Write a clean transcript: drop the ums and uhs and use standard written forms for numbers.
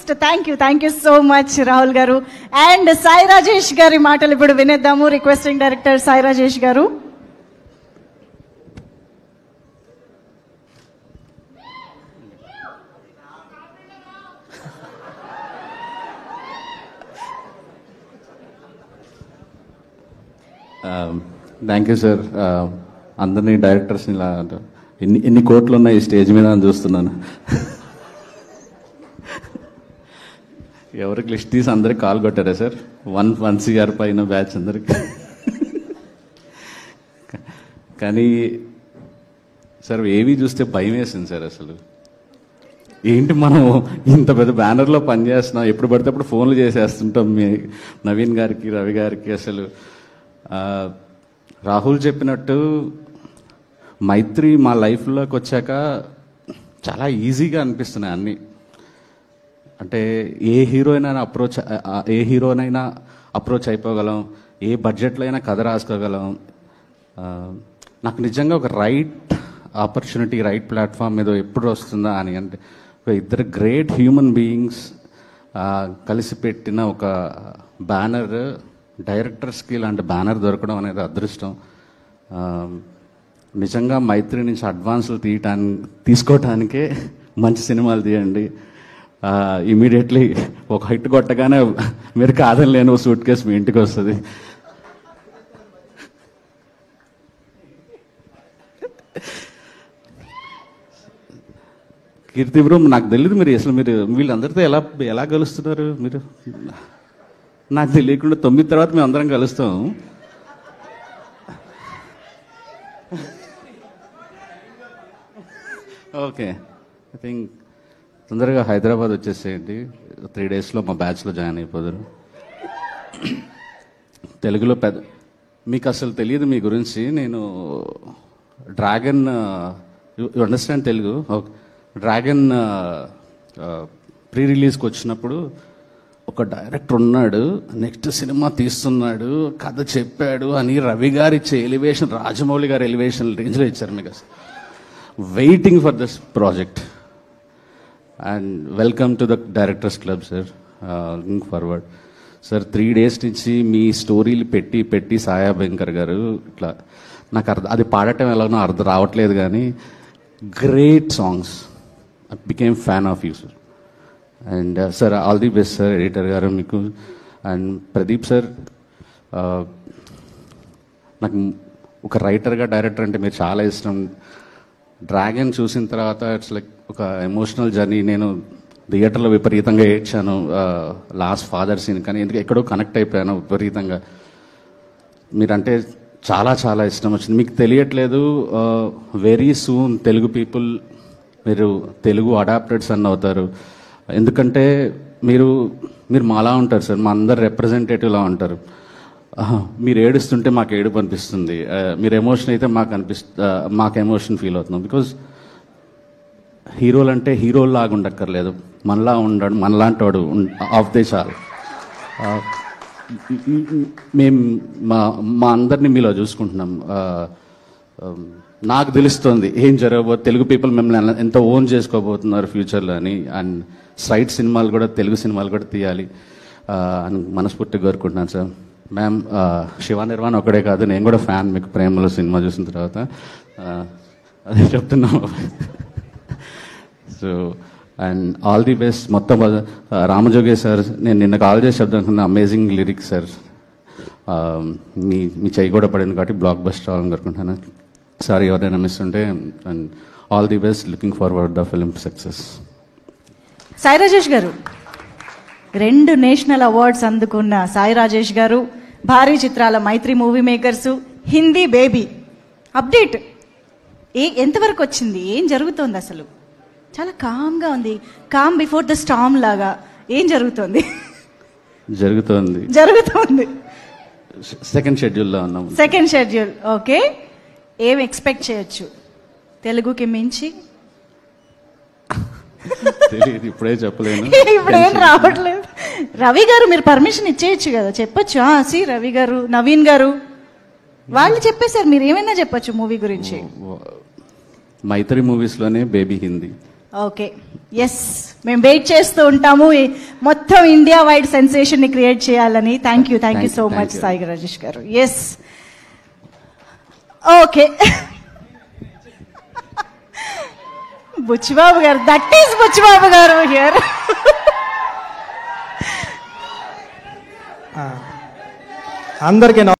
Next thank you so much Rahul గారు. And Sai Rajesh గారి మాటలు ఇప్పుడు వినేద్దాము. రిక్వెస్టింగ్ డైరెక్టర్ సాయి రాజేష్ గారు. Thank you sir. అందరినీ డైరెక్టర్స్ని ఇలా ఎన్ని కోట్లు ఉన్నాయి ఈ స్టేజ్ మీద అని చూస్తున్నాను. ఎవరికి లిస్ట్ తీసి అందరికి కాల్ కొట్టారా సార్? 1 CR పైన బ్యాచ్ అందరికి. కానీ సార్ ఏవి చూస్తే భయం వేసింది సార్. అసలు ఏంటి మనం ఇంత పెద్ద బ్యానర్లో పనిచేస్తున్నాం, ఎప్పుడు పడితే అప్పుడు ఫోన్లు చేసేస్తుంటాం మీ నవీన్ గారికి, రవి గారికి. అసలు రాహుల్ చెప్పినట్టు మైత్రి మా లైఫ్లోకి వచ్చాక చాలా ఈజీగా అనిపిస్తున్నాయి అన్నీ. అంటే ఏ హీరోనైనా అప్రోచ్ అయిపోగలం, ఏ బడ్జెట్లో అయినా కథ రాసుకోగలం. నాకు నిజంగా ఒక రైట్ ఆపర్చునిటీ, రైట్ ప్లాట్ఫామ్ మీద ఎప్పుడు వస్తుందా అని. అంటే ఇద్దరు గ్రేట్ హ్యూమన్ బీయింగ్స్ కలిసి పెట్టిన ఒక బ్యానర్, డైరెక్టర్స్కి ఇలాంటి బ్యానర్ దొరకడం అనేది అదృష్టం. నిజంగా మైత్రి నుంచి అడ్వాన్సులు తీసుకోవటానికే మంచి సినిమాలు తీయండి. ఇమీడియట్లీ ఒక హిట్ కొట్టగానే మీరు కాదని లేని సూట్ కేసు మీ ఇంటికి వస్తుంది. కీర్తి బ్రో, నాకు తెలియదు మీరు అసలు వీళ్ళందరితో ఎలా కలుస్తున్నారు మీరు? నాకు తెలియకుండా 9 తర్వాత మేము అందరం కలుస్తాం. ఓకే, ఐ థింక్ తొందరగా హైదరాబాద్ వచ్చేసేయండి. 3 daysలో మా బ్యాచ్లో జాయిన్ అయిపోతారు. తెలుగులో మీకు అసలు తెలియదు మీ గురించి. నేను dragon, you understand Telugu? Okay. Dragon pre రిలీజ్కి వచ్చినప్పుడు ఒక డైరెక్టర్ ఉన్నాడు, నెక్స్ట్ సినిమా తీస్తున్నాడు, కథ చెప్పాడు అని రవి గారు ఇచ్చే ఎలివేషన్, రాజమౌళి గారి ఎలివేషన్ రేంజ్లో ఇచ్చారు మీకు. అసలు waiting for this project. And welcome to the directors club sir. Looking forward sir. 3 days నుంచి మీ స్టోరీలు పెట్టి సాయా భయంకర్ గారు ఇట్లా నాకు అది పాడటం ఎలాగో అర్థం రావట్లేదు, కానీ great songs. I became fan of you sir. And sir all the best sir, editor గారు మీకు. అండ్ ప్రదీప్ సార్, నాకు ఒక రైటర్గా డైరెక్టర్ అంటే మీరు చాలా ఇష్టం. డ్రాగన్ చూసిన తర్వాత ఇట్స్ లైక్ ఒక ఎమోషనల్ జర్నీ. నేను థియేటర్లో విపరీతంగా ఏడ్చాను లాస్ట్ ఫాదర్ సీన్, కానీ ఎందుకు ఎక్కడో కనెక్ట్ అయిపోయాను విపరీతంగా. మీరంటే చాలా చాలా ఇష్టం వచ్చింది. మీకు తెలియట్లేదు, వెరీ సూన్ తెలుగు పీపుల్ మీరు తెలుగు అడాప్టెడ్స్ అన్న అవుతారు. ఎందుకంటే మీరు మాలా ఉంటారు సార్, మా అందరు రిప్రజెంటేటివ్లా ఉంటారు. మీరు ఏడుస్తుంటే మాకు ఏడుపు అనిపిస్తుంది, మీరు ఎమోషన్ అయితే మాకు ఎమోషన్ ఫీల్ అవుతున్నాం. బికాజ్ హీరోలు అంటే హీరోలాగా ఉండక్కర్లేదు, మనలా ఉండడు, మనలాంటి వాడు ఆఫ్ దే చాలు. మేము మా అందరినీ మీలో చూసుకుంటున్నాం. నాకు తెలుస్తుంది ఏం జరగబోతుంది, తెలుగు పీపుల్ మిమ్మల్ని ఎంత ఓన్ చేసుకోబోతున్నారు ఫ్యూచర్లో అని. అండ్ స్ట్రైట్ సినిమాలు కూడా, తెలుగు సినిమాలు కూడా తీయాలి అని మనస్ఫూర్తిగా కోరుకుంటున్నాను సార్. మ్యామ్, శివ నిర్వాణ ఒకడే కాదు, నేను కూడా ఫ్యాన్ మీకు. ప్రేమలో సినిమా చూసిన తర్వాత అదే చెప్తున్నాము. So and all the best. మొత్తం రామజోగే సార్, నేను నిన్న కాల్ చేసి చెప్తాను, అమేజింగ్ లిరిక్స్ సార్. మీ చెయ్యి కూడా పడింది కాబట్టి బ్లాక్ బస్టర్ అవ్వాలని కోరుకుంటున్నాను సార్. ఎవరైనా మిస్ ఉంటే. And all the best, looking forward the film success. Sai Rajesh గారు, 2 నేషనల్ అవార్డ్స్ అందుకున్న సాయి రాజేష్ గారు, భారీ చిత్రాల Mythri movie makers, Hindi baby. Update ఎంతవరకు వచ్చింది? ఏం జరుగుతోంది అసలు? చాలా కామ్గా ఉంది, కామ్ బిఫోర్ ద స్టామ్ లాగా. ఏం జరుగుతోంది? జరుగుతోంది. సెకండ్ షెడ్యూల్లో ఉన్నాం. Second schedule. ఓకే. ఏం ఎక్స్పెక్ట్ చేయొచ్చు తెలుగుకి మించి? తెలియదు, ఇప్పుడే చెప్పలేను. ఇప్పుడేం రావట్లేదు. రవి గారు మీరు పర్మిషన్ ఇచ్చేయచ్చు కదా, చెప్పొచ్చు. సి రవి గారు, నవీన్ గారు వాళ్ళు చెప్పేశారు, మీరు ఏమైనా చెప్పొచ్చు మూవీ గురించి. మైత్రి మూవీస్లోనే బేబీ హిందీ, ఓకే, ఎస్, మేము వెయిట్ చేస్తూ ఉంటాము మొత్తం ఇండియా వైడ్ సెన్సేషన్ ని క్రియేట్ చేయాలని. Thank you so much Sai Rajesh garu. Yes, okay. Buchibabu గారు, దట్ ఈస్ బుచ్చిబాబు గారు హియర్. అందరికీ